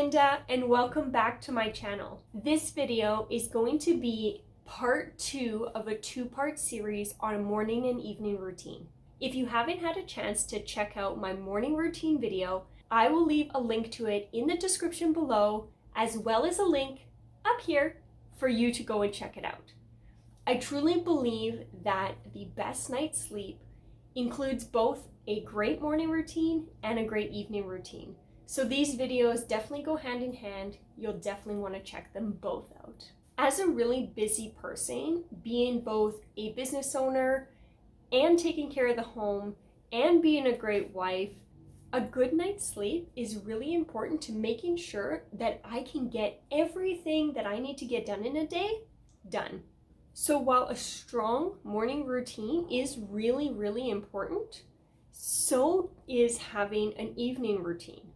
Linda, and welcome back to my channel. This video is going to be part 2 of a 2-part series on a morning and evening routine. If you haven't had a chance to check out my morning routine video, I will leave a link to it in the description below, as well as a link up here for you to go and check it out. I truly believe that the best night's sleep includes both a great morning routine and a great evening routine. So these videos definitely go hand in hand. You'll definitely want to check them both out. As a really busy person, being both a business owner and taking care of the home and being a great wife, a good night's sleep is really important to making sure that I can get everything that I need to get done in a day done. So while a strong morning routine is really, really important, so is having an evening routine.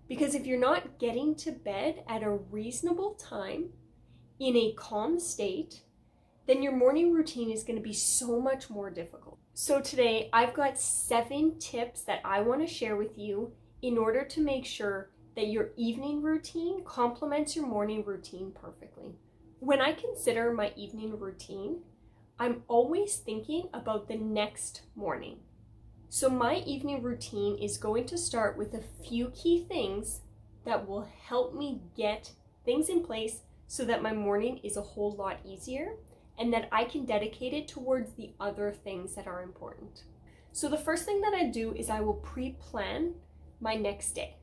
Because if you're not getting to bed at a reasonable time in a calm state, then your morning routine is going to be so much more difficult. So today I've got 7 tips that I want to share with you in order to make sure that your evening routine complements your morning routine perfectly. When I consider my evening routine, I'm always thinking about the next morning. So my evening routine is going to start with a few key things that will help me get things in place so that my morning is a whole lot easier and that I can dedicate it towards the other things that are important. So the first thing that I do is I will pre-plan my next day.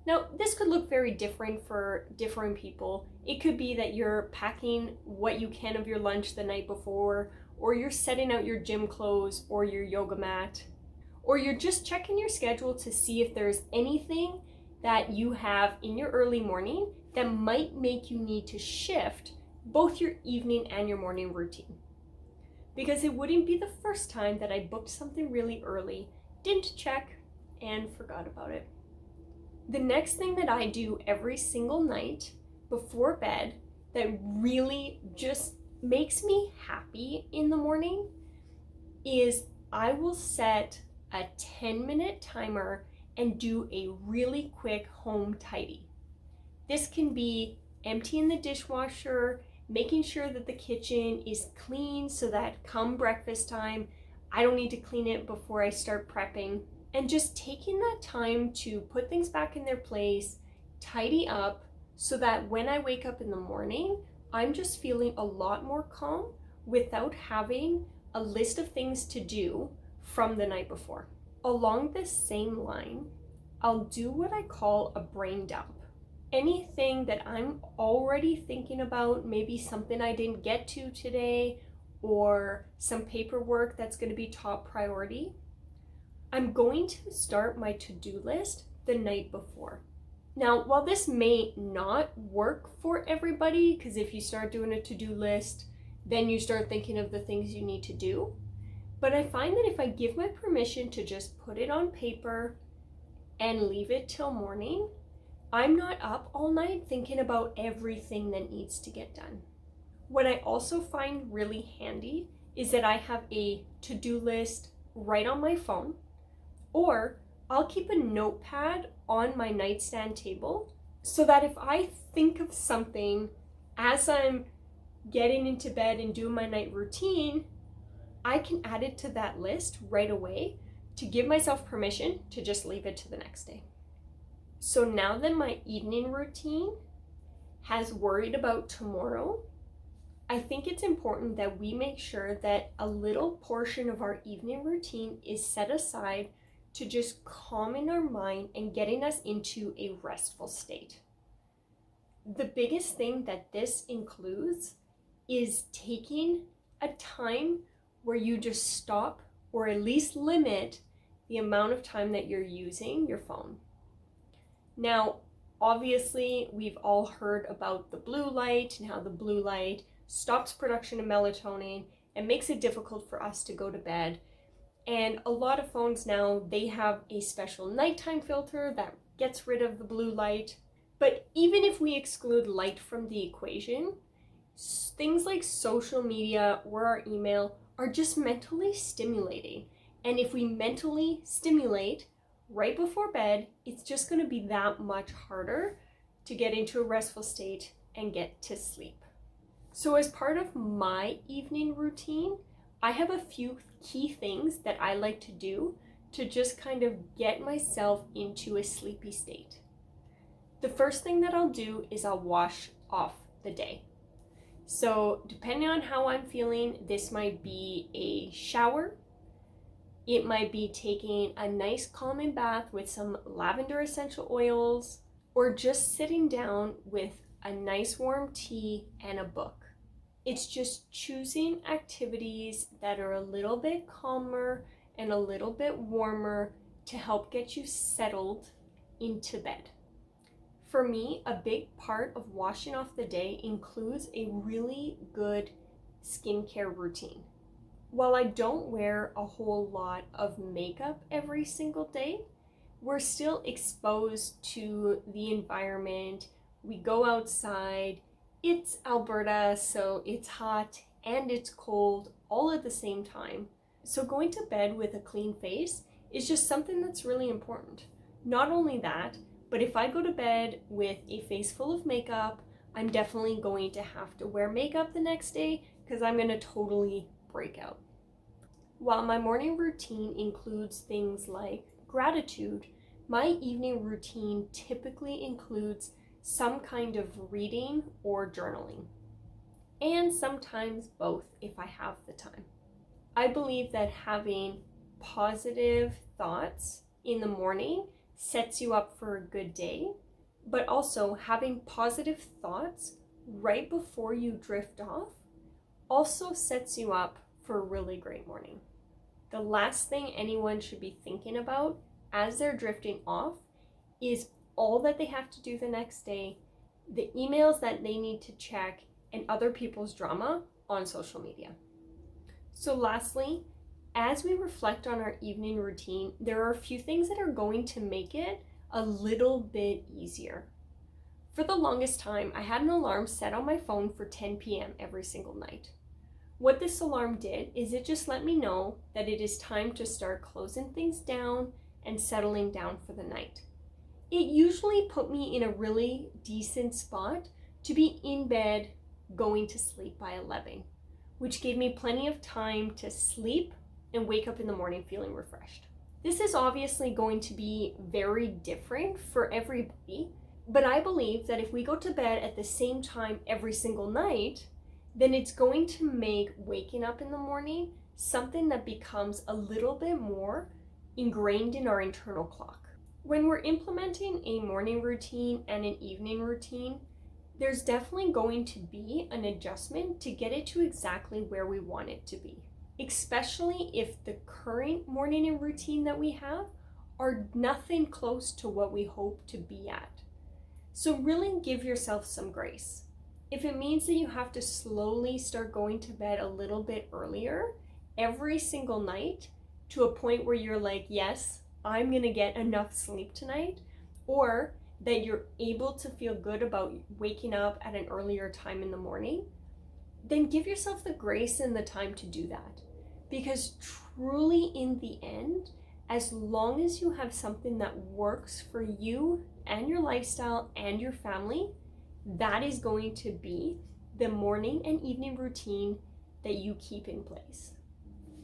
Now, this could look very different for different people. It could be that you're packing what you can of your lunch the night before, or you're setting out your gym clothes or your yoga mat, or you're just checking your schedule to see if there's anything that you have in your early morning that might make you need to shift both your evening and your morning routine. Because it wouldn't be the first time that I booked something really early, didn't check, and forgot about it. The next thing that I do every single night before bed that really just makes me happy in the morning is I will set a 10-minute timer and do a really quick home tidy. This can be emptying the dishwasher, making sure that the kitchen is clean so that come breakfast time, I don't need to clean it before I start prepping, and just taking that time to put things back in their place, tidy up, so that when I wake up in the morning, I'm just feeling a lot more calm without having a list of things to do from the night before. Along this same line, I'll do what I call a brain dump. Anything that I'm already thinking about, maybe something I didn't get to today, or some paperwork that's going to be top priority, I'm going to start my to-do list the night before. Now, while this may not work for everybody, because if you start doing a to-do list, then you start thinking of the things you need to do. But I find that if I give my permission to just put it on paper and leave it till morning, I'm not up all night thinking about everything that needs to get done. What I also find really handy is that I have a to-do list right on my phone, or I'll keep a notepad on my nightstand table so that if I think of something as I'm getting into bed and doing my night routine, I can add it to that list right away to give myself permission to just leave it to the next day. So now that my evening routine has worried about tomorrow, I think it's important that we make sure that a little portion of our evening routine is set aside to just calming our mind and getting us into a restful state. The biggest thing that this includes is taking a time where you just stop or at least limit the amount of time that you're using your phone. Now, obviously, we've all heard about the blue light and how the blue light stops production of melatonin and makes it difficult for us to go to bed. And a lot of phones now, they have a special nighttime filter that gets rid of the blue light. But even if we exclude light from the equation, things like social media or our email are just mentally stimulating. And if we mentally stimulate right before bed, it's just going to be that much harder to get into a restful state and get to sleep. So as part of my evening routine, I have a few key things that I like to do to just kind of get myself into a sleepy state. The first thing that I'll do is I'll wash off the day. So depending on how I'm feeling, this might be a shower. It might be taking a nice calming bath with some lavender essential oils, or just sitting down with a nice warm tea and a book. It's just choosing activities that are a little bit calmer and a little bit warmer to help get you settled into bed. For me, a big part of washing off the day includes a really good skincare routine. While I don't wear a whole lot of makeup every single day, we're still exposed to the environment. We go outside. It's Alberta, so it's hot and it's cold all at the same time. So going to bed with a clean face is just something that's really important. Not only that, but if I go to bed with a face full of makeup, I'm definitely going to have to wear makeup the next day because I'm going to totally break out. While my morning routine includes things like gratitude, my evening routine typically includes some kind of reading or journaling, and sometimes both if I have the time. I believe that having positive thoughts in the morning sets you up for a good day, but also having positive thoughts right before you drift off also sets you up for a really great morning. The last thing anyone should be thinking about as they're drifting off is all that they have to do the next day, the emails that they need to check, and other people's drama on social media. So lastly, as we reflect on our evening routine, there are a few things that are going to make it a little bit easier. For the longest time, I had an alarm set on my phone for 10 p.m. every single night. What this alarm did is it just let me know that it is time to start closing things down and settling down for the night. It usually put me in a really decent spot to be in bed going to sleep by 11, which gave me plenty of time to sleep and wake up in the morning feeling refreshed. This is obviously going to be very different for everybody, but I believe that if we go to bed at the same time every single night, then it's going to make waking up in the morning something that becomes a little bit more ingrained in our internal clock. When we're implementing a morning routine and an evening routine, there's definitely going to be an adjustment to get it to exactly where we want it to be, especially if the current morning and routine that we have are nothing close to what we hope to be at. So really give yourself some grace. If it means that you have to slowly start going to bed a little bit earlier every single night to a point where you're like, yes, I'm gonna get enough sleep tonight, or that you're able to feel good about waking up at an earlier time in the morning, then give yourself the grace and the time to do that. Because truly in the end, as long as you have something that works for you and your lifestyle and your family, that is going to be the morning and evening routine that you keep in place.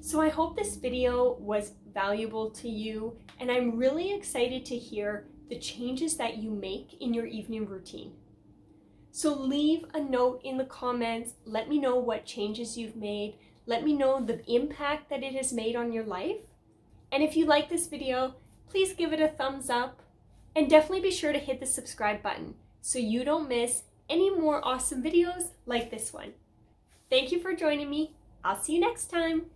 So I hope this video was valuable to you, and I'm really excited to hear the changes that you make in your evening routine. So leave a note in the comments, let me know what changes you've made, let me know the impact that it has made on your life. And if you like this video, please give it a thumbs up, and definitely be sure to hit the subscribe button so you don't miss any more awesome videos like this one. Thank you for joining me. I'll see you next time.